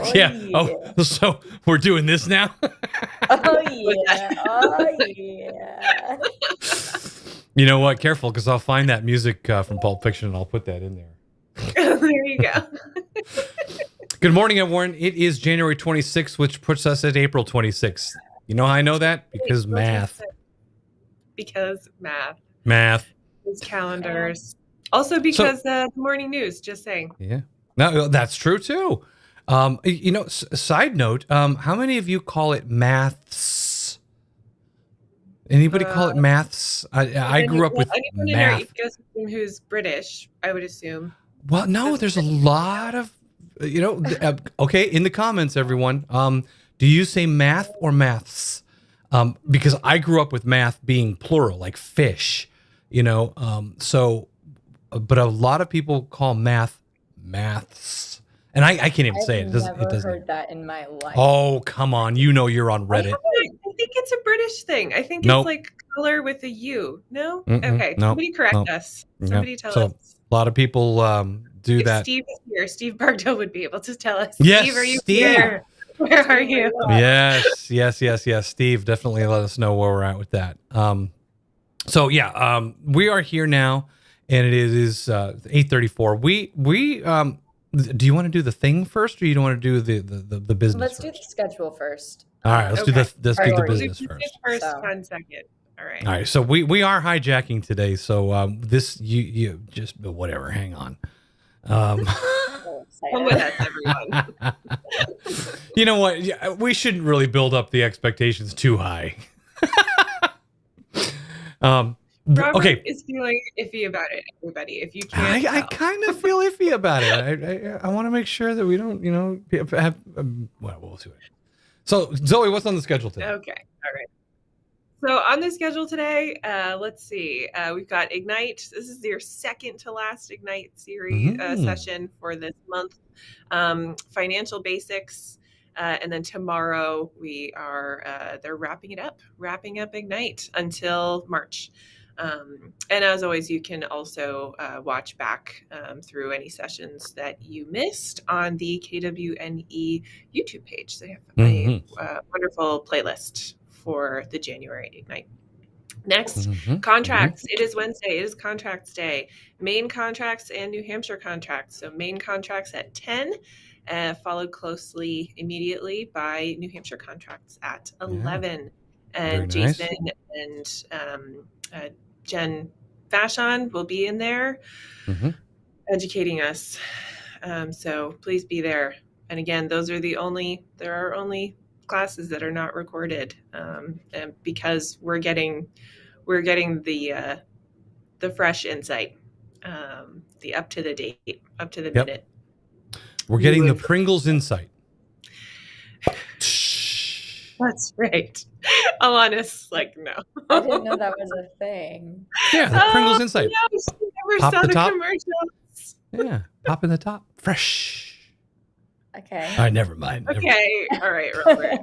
Oh, yeah. yeah. Oh, so we're doing this now? Oh, yeah. Oh, yeah. You know what? Careful, because I'll find that music from Pulp Fiction and I'll put that in there. There you go. Good morning, everyone. It is January 26th, which puts us at April 26th. You know how I know that? Because math. Because math. Math. Those calendars. Also because the morning news, just saying. Yeah. No, that's true, too. Side note, how many of you call it maths? Anybody call it maths? I grew up with anyone math. in our ecosystem who's British, I would assume. Well, no, there's a lot of, okay, in the comments, everyone, do you say math or maths? Because I grew up with math being plural, like fish, but a lot of people call maths. And I can't even say it. It doesn't. I've never heard that in my life. Oh, come on. You're on Reddit. I think it's a British thing. I think it's like color with a U. No? Okay. Somebody correct us. Somebody tell us. A lot of people do that. Steve is here. Steve Bardo would be able to tell us. Yes, Steve, are you Steve. here? Where are you? Yes. Steve, definitely let us know where we're at with that. We are here now, and it is 8:34. We do you want to do the thing first, or you don't want to do the business? Let's first? do the schedule first. All right, let's do the business First, first. fun second. All right. So we are hijacking today. So this you just whatever. Hang on. Come with us, everyone. You know what? We shouldn't really build up the expectations too high. Robert is feeling iffy about it, everybody. If you can't, I kind of feel iffy about it. I want to make sure that we don't, have. We'll do it. So, Zoe, what's on the schedule today? Okay, all right. So on the schedule today, let's see. We've got Ignite. This is your second to last Ignite series session for this month. Financial basics. And then tomorrow they're wrapping up Ignite until March. And as always, you can also watch back through any sessions that you missed on the KWNE YouTube page. They have a wonderful playlist for the January Ignite. Next, contracts. It is Wednesday. It is contracts day. Maine contracts and New Hampshire contracts. So Maine contracts at 10, followed closely immediately by New Hampshire contracts at 11. And Jason and Jen Vashon will be in there educating us. So please be there. And again, there are only classes that are not recorded, and because we're getting the fresh insight, the up to the date, up to the minute. We're getting the Pringles insight. That's right. Alanis, no. I didn't know that was a thing. Yeah, the Pringles insight. No, she never Pop saw the the top. commercials. Yeah, pop in the top. Fresh. Okay. All right, never mind. Okay. All right, Robert.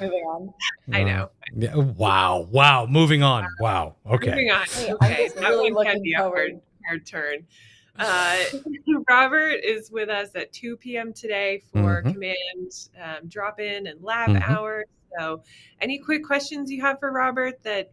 Moving on. I know. Yeah. Wow. Moving on. Wow. Okay. Moving on. Hey, I'm Okay. just That really one can looking be a forward. hard turn. Robert is with us at 2 p.m. today for command drop-in and lab hours. So any quick questions you have for Robert that,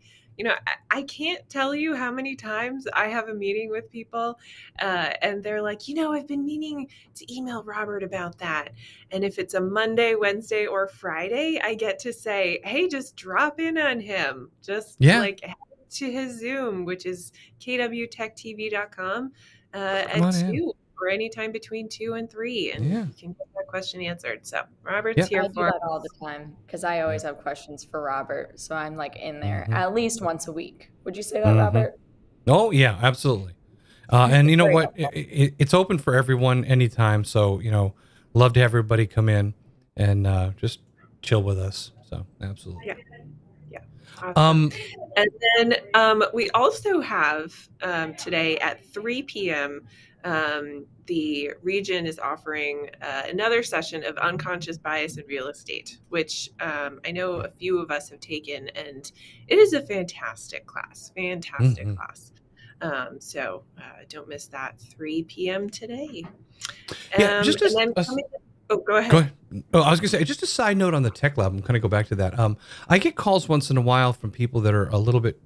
I can't tell you how many times I have a meeting with people and they're like, I've been meaning to email Robert about that. And if it's a Monday, Wednesday, or Friday, I get to say, hey, just drop in on him. Just head to his Zoom, which is kwtechtv.com. At 2 or anytime between 2 and 3, and you can get that question answered. So Robert's here I do that all the time because I always have questions for Robert. So I'm in there at least once a week. Would you say that, Robert? Oh yeah, absolutely. And you know what? It's open for everyone anytime. So love to have everybody come in and just chill with us. So absolutely. Yeah. Awesome. And then we also have today at 3 p.m. The region is offering another session of unconscious bias in real estate, which I know a few of us have taken, and it is a fantastic class. So don't miss that 3 p.m. today. Oh, go Go ahead. ahead. Oh, I was gonna say, just a side note on the tech lab. I'm kind of go back to that. I get calls once in a while from people that are a little bit,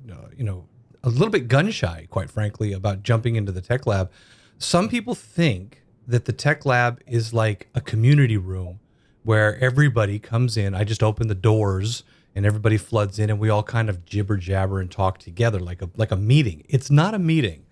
a little bit gun shy, quite frankly, about jumping into the tech lab. Some people think that the tech lab is like a community room where everybody comes in. I just open the doors and everybody floods in, and we all kind of jibber jabber and talk together like a meeting. It's not a meeting.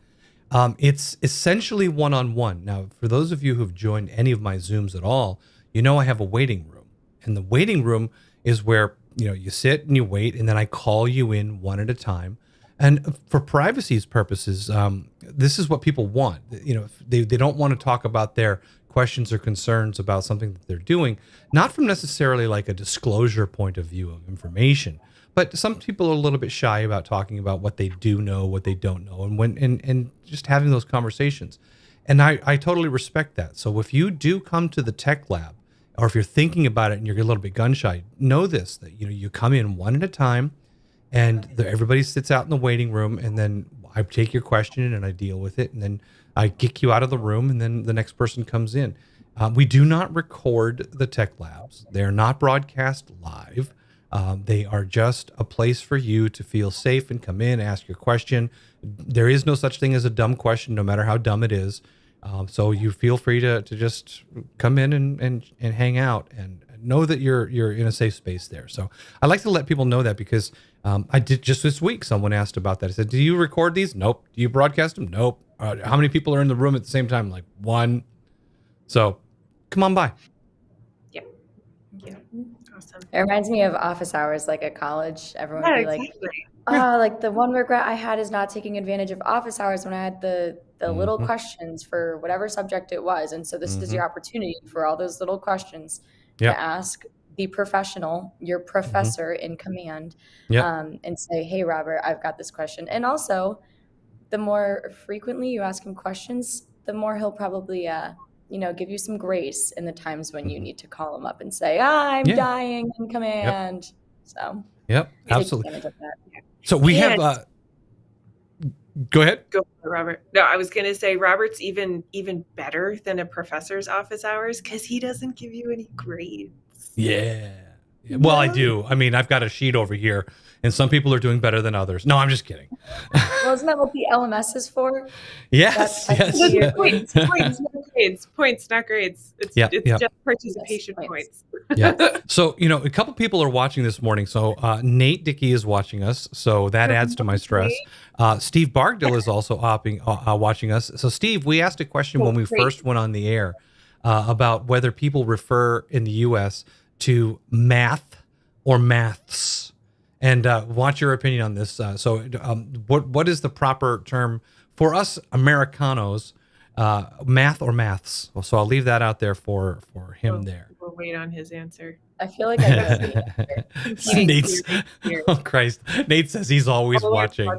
It's essentially one on one. Now, for those of you who've joined any of my Zooms at all, you know I have a waiting room. And the waiting room is where, you sit and you wait, and then I call you in one at a time. And for privacy's purposes, this is what people want. They don't want to talk about their questions or concerns about something that they're doing, not from necessarily like a disclosure point of view of information, but some people are a little bit shy about talking about what they do know, what they don't know, and just having those conversations. And I totally respect that. So if you do come to the tech lab, or if you're thinking about it and you're a little bit gun shy, know this, that you come in one at a time, and everybody sits out in the waiting room, and then I take your question and I deal with it, and then I kick you out of the room, and then the next person comes in. We do not record the tech labs. They are not broadcast live. They are just a place for you to feel safe and come in, ask your question. There is no such thing as a dumb question, no matter how dumb it is. So you feel free to just come in and hang out and know that you're in a safe space there. So I like to let people know that, because I did just this week. Someone asked about that. I said, "Do you record these?" Nope. "Do you broadcast them?" Nope. How many people are in the room at the same time? Like, one. So come on by. Yeah. Yeah. Awesome. It reminds me of office hours, like at college. Everyone would Yeah, be like, exactly. "Oh, like the one regret I had is not taking advantage of office hours when I had the little Hmm. questions for whatever subject it was." And so this is Hmm. your opportunity for all those little questions to Yep. ask the professional, your Hmm. professor in command, Yep. and say, "Hey, Robert, I've got this question." And also, the more frequently you ask him questions, the more he'll probably, give you some grace in the times when you Hmm. need to call him up and say, "I'm Yeah. dying in Yep. command." So Yep. take Absolutely. advantage of that. So we have. And Go ahead. go for it, Robert. No, I was going to say Robert's even better than a professor's office hours because he doesn't give you any grades. Yeah. Well, I No. do. I mean, I've got a sheet over here, and some people are doing better than others. No, I'm just kidding. Well, isn't that what the LMS is for? That's Yes. technically Yes. your Points, grades. points, not grades. Points, not grades. It's Yep. it's Yep. just Yes, participation points. points. Yeah. So, a couple people are watching this morning. So, Nate Dickey is watching us. So that adds to my stress. Steve Bargdill is also watching us. So, Steve, we asked a question when Oh, we great. first went on the air about whether people refer in the U.S. to math or maths. And want your opinion on this. What is the proper term for us Americanos? Math or maths? Well, so I'll leave that out there for him there. We'll wait on his answer. I feel like I know the answer. Competing Nate's, here. oh Christ, Nate says he's always Always watching.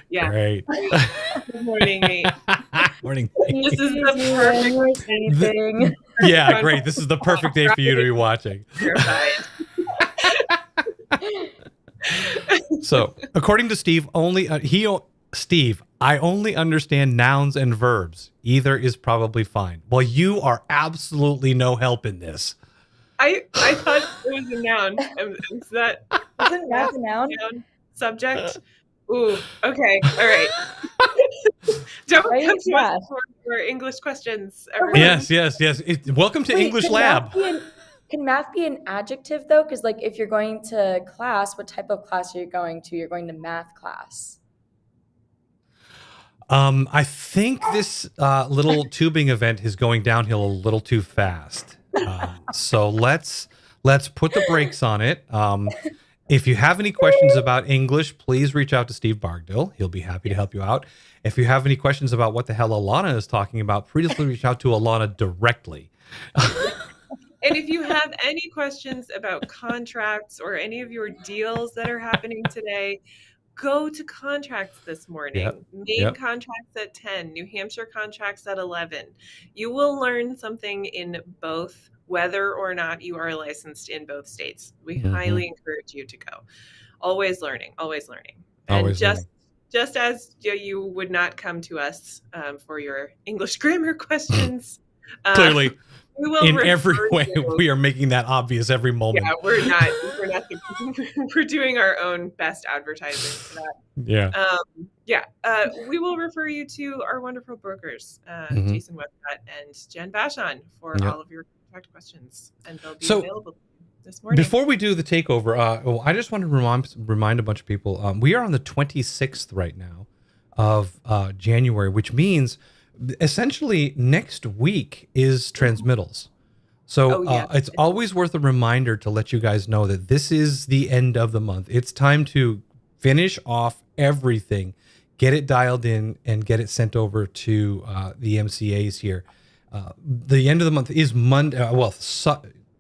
Yeah. Great. Good morning, Nate. Morning. This is the Excuse me when perfect you're sleeping. Yeah, great. This is the perfect day for you to be watching. terrified. So, according to Steve, Steve, I only understand nouns and verbs. Either is probably fine. Well, you are absolutely no help in this. I thought it was a noun. Is that Isn't math a noun? subject? Ooh, okay, all right. Don't Right? come to Yeah. us for English questions, everyone. Yes. Welcome to Wait, English can Lab. can math be an adjective though? Because like if you're going to class, what type of class are you going to? You're going to math class. I think this little tubing event is going downhill a little too fast. So let's put the brakes on it. If you have any questions about English, please reach out to Steve Bargdill. He'll be happy to help you out. If you have any questions about what the hell Alana is talking about, please reach out to Alana directly. And if you have any questions about contracts or any of your deals that are happening today, go to contracts this morning. Yep. Maine contracts at 10, New Hampshire contracts at 11. You will learn something in both, whether or not you are licensed in both states. We highly encourage you to go. Always learning, always learning. And Always learning. just as you would not come to us for your English grammar questions. Clearly. We will in every refer way. to. We are making that obvious every moment. Yeah, we're not. We're doing our own best advertising for that. Yeah. We will refer you to our wonderful brokers, Mhm. Jason Westcott and Jen Vashon, for Yep. all of your contact questions, and they'll be So available this morning. before we do the takeover, I just want to remind a bunch of people. We are on the 26th right now of January, which means essentially next week is transmittals. So Oh, yes. it's always worth a reminder to let you guys know that this is the end of the month. It's time to finish off everything, get it dialed in, and get it sent over to the MCAs here. The end of the month is Monday.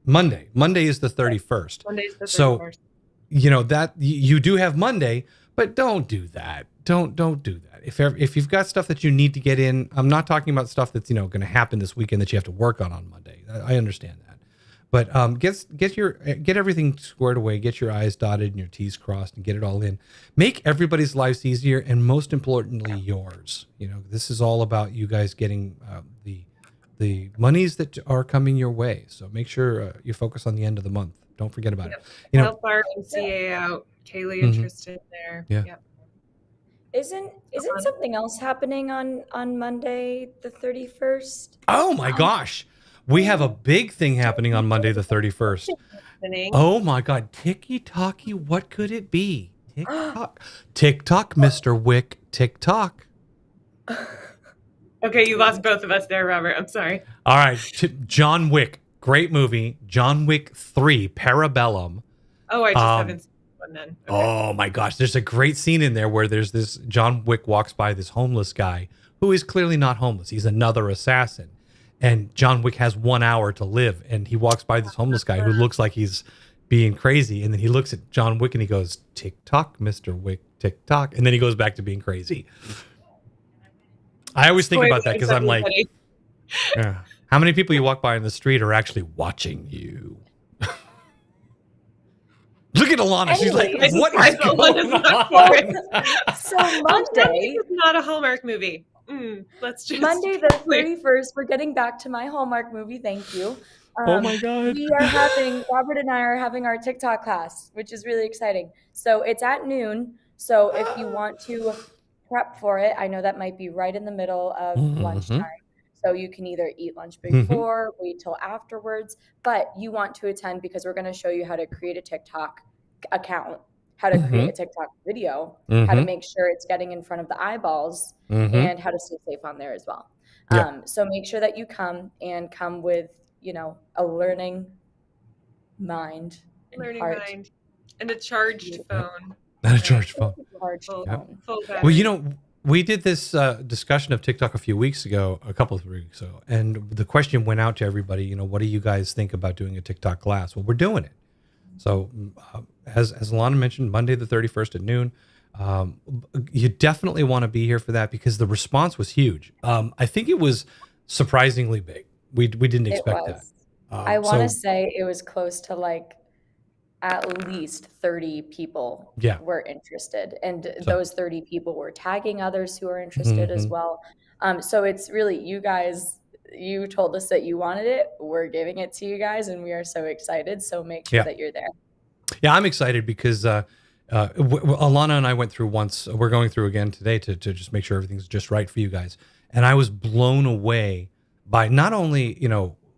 Monday. Monday is the 31st. Monday's the 31st. So, you know that you do have Monday, but don't do that. Don't do that. If you've got stuff that you need to get in, I'm not talking about stuff that's going to happen this weekend that you have to work on Monday. I understand that, but get everything squared away, get your I's dotted and your T's crossed, and get it all in. Make everybody's lives easier, and most importantly, yours. This is all about you guys getting the monies that are coming your way. So make sure you focus on the end of the month. Don't forget about it. Help our MCA out. Kaylee and Tristan there. Yeah. Yep. Isn't something else happening on Monday the 31st? Oh my gosh. We have a big thing happening on Monday the 31st. Oh my God. Tiki-taki, what could it be? TikTok. TikTok, Mr. Wick. TikTok. Okay, you lost both of us there, Robert. I'm sorry. All right. John Wick. Great movie. John Wick 3, Parabellum. Oh, I just haven't seen one then. Okay. Oh my gosh. There's a great scene in there where there's this John Wick walks by this homeless guy who is clearly not homeless. He's another assassin. And John Wick has 1 hour to live. And he walks by this homeless guy who looks like he's being crazy. And then he looks at John Wick and he goes, "Tick-tock, Mr. Wick, tick-tock." And then he goes back to being crazy. I always think about that because I'm like, yeah, how many people you walk by in the street are actually watching you? Look at Alana. She's like, what is going on? So Monday is not a Hallmark movie. Let's just Monday the 31st, we're getting back to my Hallmark movie. Thank you. Oh my God. Robert and I are having our TikTok class, which is really exciting. So it's at noon. So if you want to prep for it, I know that might be right in the middle of lunchtime. So you can either eat lunch before, wait till afterwards, but you want to attend because we're going to show you how to create a TikTok account, how to create a TikTok video, how to make sure it's getting in front of the eyeballs, and how to stay safe on there as well. So make sure that you come with, a learning mind and a charged phone. And a charged phone. Full Well, we did this discussion of TikTok a couple of weeks ago, and the question went out to everybody, what do you guys think about doing a TikTok class? Well, we're doing it. So as Alana mentioned, Monday the 31st at noon, you definitely want to be here for that because the response was huge. I think it was surprisingly big. We didn't expect that. I want to say it was close to at least 30 people were interested. And those 30 people were tagging others who are interested as well. So it's really you guys, you told us that you wanted it. We're giving it to you guys and we are so excited. So make sure that you're there. Yeah, I'm excited because Alana and I went through once. We're going through again today to just make sure everything's just right for you guys. And I was blown away by not only,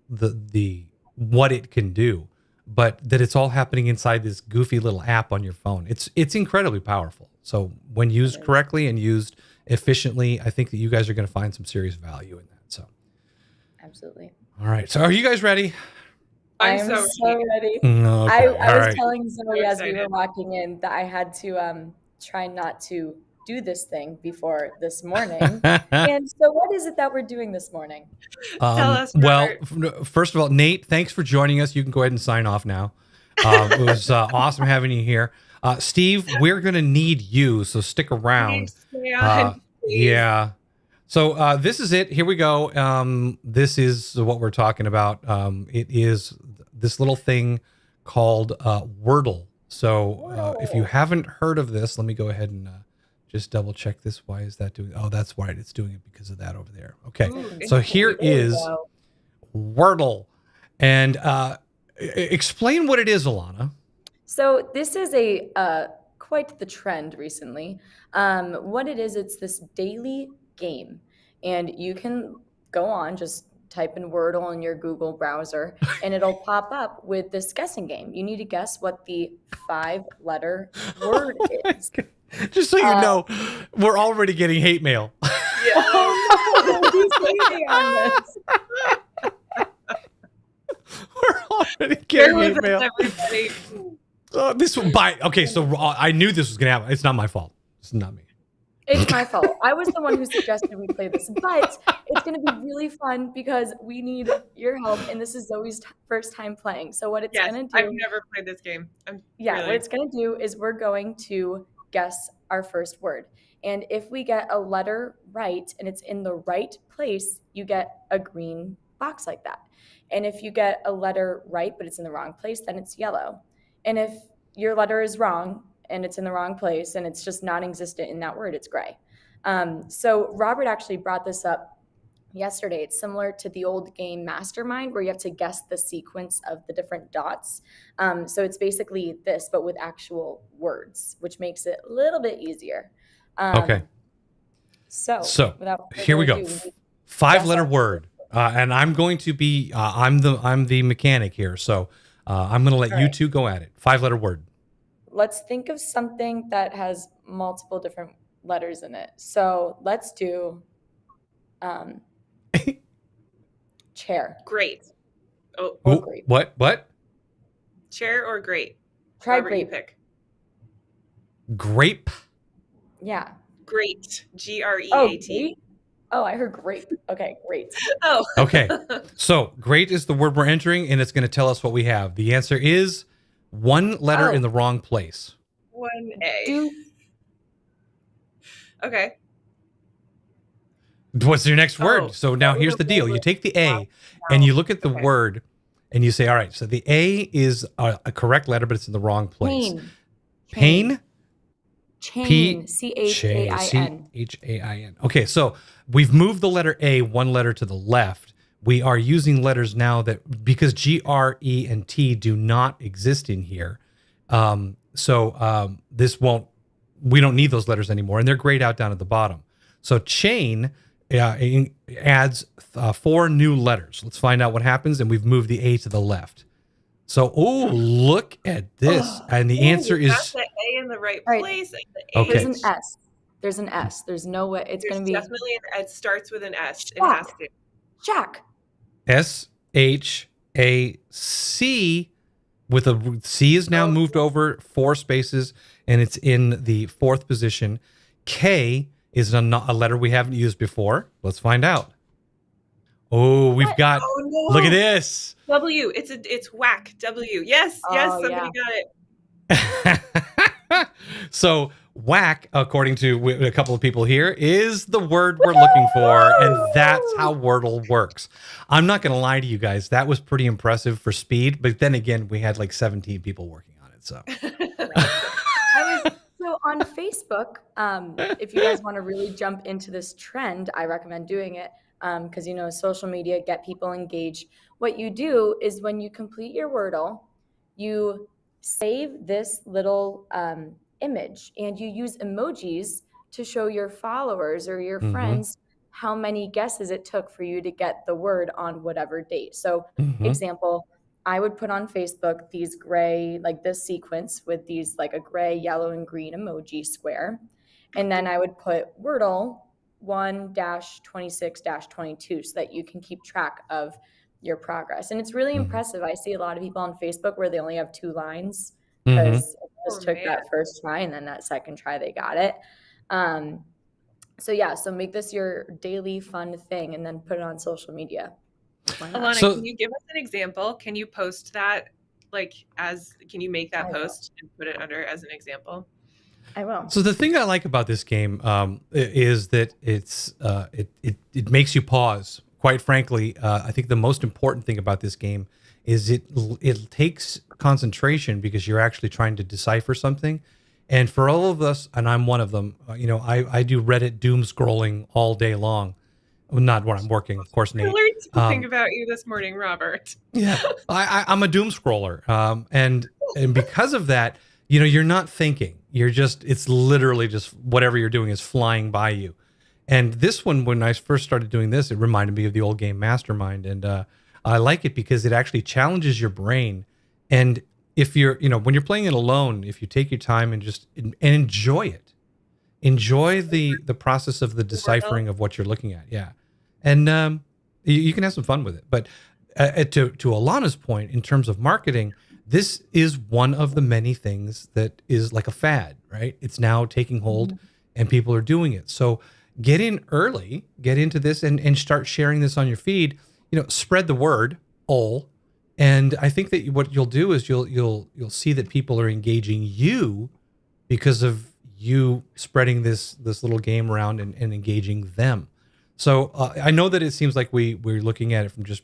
the what it can do, but that it's all happening inside this goofy little app on your phone. It's incredibly powerful. So when used correctly and used efficiently, I think that you guys are going to find some serious value in that. So absolutely. All right. So are you guys ready? I'm so ready. Okay. I was telling Zoe as we were walking in that I had to try not to do this thing before this morning. And so what is it that we're doing this morning? Tell us, Robert. Well, first of all, Nate, thanks for joining us. You can go ahead and sign off now. It was awesome having you here. Steve, we're going to need you, so stick around. Yeah. So this is it. Here we go. This is what we're talking about. It is this little thing called Wordle. So if you haven't heard of this, let me go ahead and just double check this. Why is that doing? Oh, that's right. It's doing it because of that over there. Okay. So here is Wordle. And explain what it is, Alana. So this is a quite the trend recently. What it is, it's this daily game, and you can go on, just type in Wordle in your Google browser, and it'll pop up with this guessing game. You need to guess what the 5-letter word is. Just so you know, we're already getting hate mail. Yeah. Oh no, who's waiting on this? We're already Bear getting hate with mail. us, everybody. This one by okay, so I knew this was gonna happen. It's not my fault. It's not me. It's my fault. I was the one who suggested we play this, but it's going to be really fun because we need your help, and this is Zoe's first time playing. So what it's Yes, going to I've do, never played this game. what Really. it's going to do is we're going to guess our first word, and if we get a letter right and it's in the right place, you get a green box like that. And if you get a letter right but it's in the wrong place, then it's yellow. And if your letter is wrong and it's in the wrong place and it's just non-existent in that word, it's gray. So Robert actually brought this up yesterday. It's similar to the old game Mastermind, where you have to guess the sequence of the different dots. So it's basically this, but with actual words, which makes it a little bit easier. Okay. So without here we further go. ado, 5-letter word. And I'm going to be I'm the mechanic here. So I'm gonna let All you right. two go at it. 5-letter word. Let's think of something that has multiple different letters in it. So let's do chair. Great. Oh, Or Ooh, grape. what? chair or great? Try Robert, you grape. pick. Grape. Yeah. Great. Oh, Great. grape? Oh, I heard grape. Okay, great. Oh. Okay. So great is the word we're entering, and it's going to tell us what we have. The answer is 1 letter Oh. in the wrong place. 1A. Do Okay. What's your next word? Oh, So now here's the deal. You take the A and you look at the Okay. word and you say, all right, so the A is a correct letter, but it's in the wrong place. Chain. Pain? Chain. Chain. Chain. Okay, so we've moved the letter A 1 letter to the left. We are using letters now that because G, R, E, and T do not exist in here. This won't, we don't need those letters anymore, and they're grayed out down at the bottom. So chain adds 4 new letters. Let's find out what happens, and we've moved the A to the left. So, look at this. And the answer You got is the A in the right Right. place. And the A Okay. There's an S. There's an S. There's no way it's There's going to be definitely it starts with an S. It Jack. has to. Jack. SHAC with a C is now moved over 4 spaces, and it's in the 4th position. K is a letter we haven't used before. Let's find out. Oh, we've got, Oh no. look at this. W. It's whack. W. Yes. Oh, Yes. Somebody got it. So whack, according to a couple of people here, is the word we're looking for, and that's how Wordle works. I'm not going to lie to you guys. That was pretty impressive for speed, but then again, we had like 17 people working on it. So So on Facebook, if you guys want to really jump into this trend, I recommend doing it because, social media, get people engaged. What you do is when you complete your Wordle, you save this little image and you use emojis to show your followers or your friends how many guesses it took for you to get the word on whatever date. So, example, I would put on Facebook these gray, like this sequence with these like a gray, yellow, and green emoji square. And then I would put Wordle 1-26-22 so that you can keep track of your progress. And it's really impressive. I see a lot of people on Facebook where they only have 2 lines because it just took that first try and then that second try they got it. So make this your daily fun thing and then put it on social media. Alana, So- can you give us an example? Can you post that can you make that I will. post and put it under as an example? I will. So the thing I like about this game is that it makes you pause. Quite frankly, I think the most important thing about this game is it takes concentration because you're actually trying to decipher something. And for all of us, and I'm one of them, I do Reddit doom scrolling all day long. Well, not when I'm working, of course, I Nate. learned something about you this morning, Robert. Yeah, I'm a doom scroller, and because of that, you're not thinking. It's literally just whatever you're doing is flying by you. And this one, when I first started doing this, it reminded me of the old game Mastermind, and I like it because it actually challenges your brain. And if when you're playing it alone, if you take your time and just and enjoy it, enjoy the process of the deciphering of what you're looking at. Yeah, and you can have some fun with it. But to Alana's point, in terms of marketing, this is one of the many things that is like a fad, right? It's now taking hold, and people are doing it. So get in early, get into this, and start sharing this on your feed. Spread the word, all. And I think that what you'll do is you'll see that people are engaging you because of you spreading this little game around and engaging them. So I know that it seems like we're looking at it from just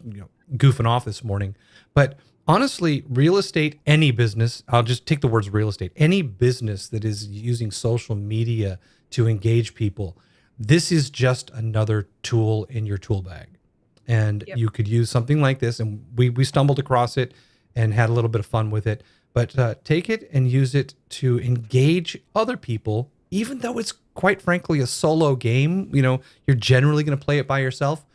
goofing off this morning, but honestly, real estate, any business, I'll just take the words real estate, any business that is using social media to engage people, this is just another tool in your tool bag. And you could use something like this, and we stumbled across it and had a little bit of fun with it. But take it and use it to engage other people, even though it's quite frankly a solo game. You're generally going to play it by yourself.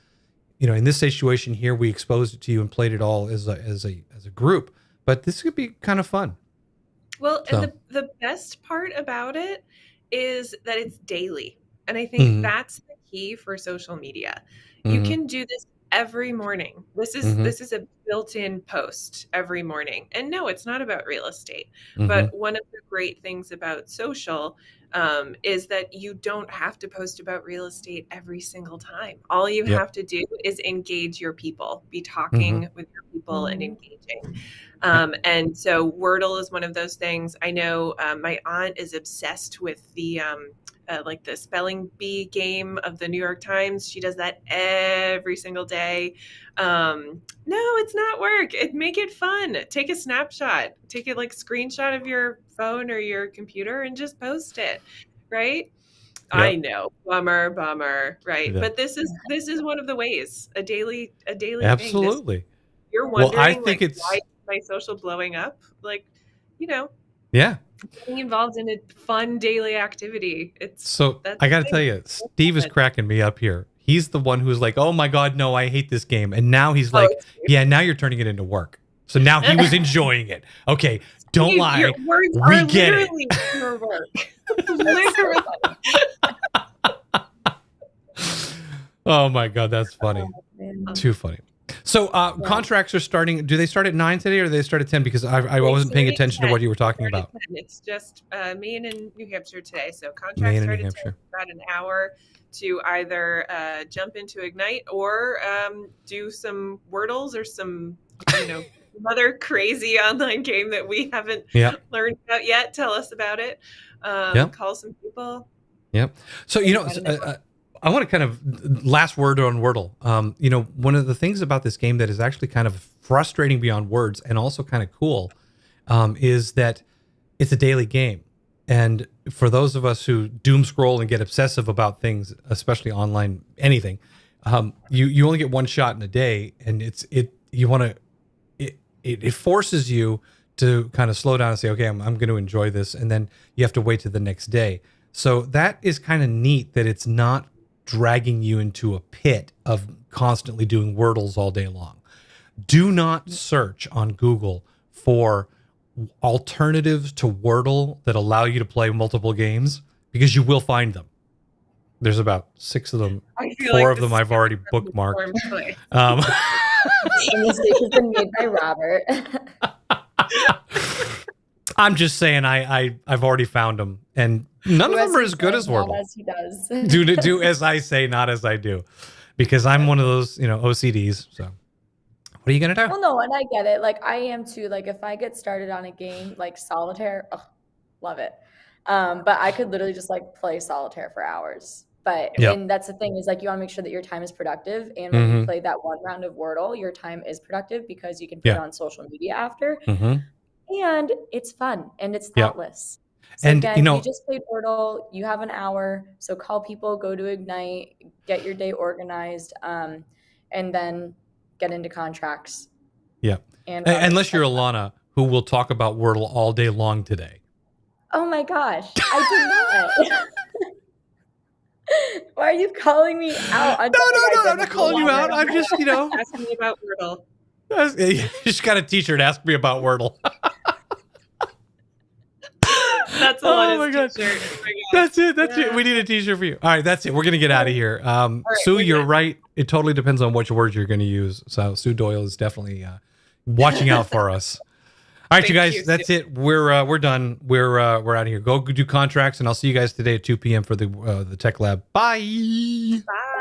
In this situation here, we exposed it to you and played it all as a group. But this could be kind of fun. Well, and the best part about it is that it's daily. And I think that's the key for social media. You can do this every morning. This is a built-in post every morning. And no, it's not about real estate. But one of the great things about social is that you don't have to post about real estate every single time. All you have to do is engage your people, be talking with your people and engaging. And so Wordle is one of those things. I know my aunt is obsessed with the like the spelling bee game of the New York Times. She does that every single day. No, it's not work. Make it fun. Take a snapshot. Take a screenshot of your phone or your computer and just post it. Right? Yep. I know. Bummer. Right. Yeah. But this is one of the ways. A daily Absolutely. Thing. You're wondering I think it's why is my social blowing up? Yeah. Getting involved in a fun daily activity. I got to tell you, Steve is cracking me up here. He's the one who's like, "Oh my God, no, I hate this game," and now he's like, "Yeah, now you're turning it into work." So now he was enjoying it. Okay, don't lie. Your words we get literally it. Your work. Literally. Oh my God, that's funny. Too funny. So contracts are starting. Do they start at 9 today, or do they start at 10? Because I wasn't paying attention to what you were talking about. It's just Maine and New Hampshire today. So contracts start at 10, about an hour to either jump into Ignite or do some Wordles or some other crazy online game that we haven't learned about yet. Tell us about it. Call some people. Yep. So I want to kind of last word on Wordle. One of the things about this game that is actually kind of frustrating beyond words and also kind of cool is that it's a daily game. And for those of us who doom scroll and get obsessive about things, especially online, anything, you only get one shot in a day, and it forces you to kind of slow down and say, okay, I'm going to enjoy this, and then you have to wait to the next day. So that is kind of neat that it's not dragging you into a pit of constantly doing Wordles all day long. Do not search on Google for alternatives to Wordle that allow you to play multiple games, because you will find them. There's about 6 of them. 4 of them I've already bookmarked. The mistake has been made by Robert. I'm just saying I've already found them, and none of them are as good as Wordle. Not as he does. do as I say, not as I do, because I'm one of those OCDs. So what are you gonna do? Well, no, and I get it. I am too. If I get started on a game like solitaire, love it. But I could literally just play solitaire for hours. But and that's the thing is you want to make sure that your time is productive. And when you play that one round of Wordle, your time is productive because you can put it on social media after. And it's fun and it's thoughtless. So And again, you just played Wordle. You have an hour. So call people, go to Ignite, get your day organized, and then get into contracts. yeah. And Unless you're Alana, who will talk about Wordle all day long today. Oh my gosh, I did not. Why are you calling me out? No, I'm not calling you out. I'm just, asking me about Wordle. You just got a t-shirt. Ask me about Wordle. That's Alana's t-shirt. Oh That's it. We need a t-shirt for you. All right, that's it. We're going to get out of here. Sue, you're right. It totally depends on which words you're going to use. So Sue Doyle is definitely watching out for us. All right, you guys, that's it. We're done. We're out of here. Go do contracts, and I'll see you guys today at 2 p.m. for the Tech Lab. Bye. Bye.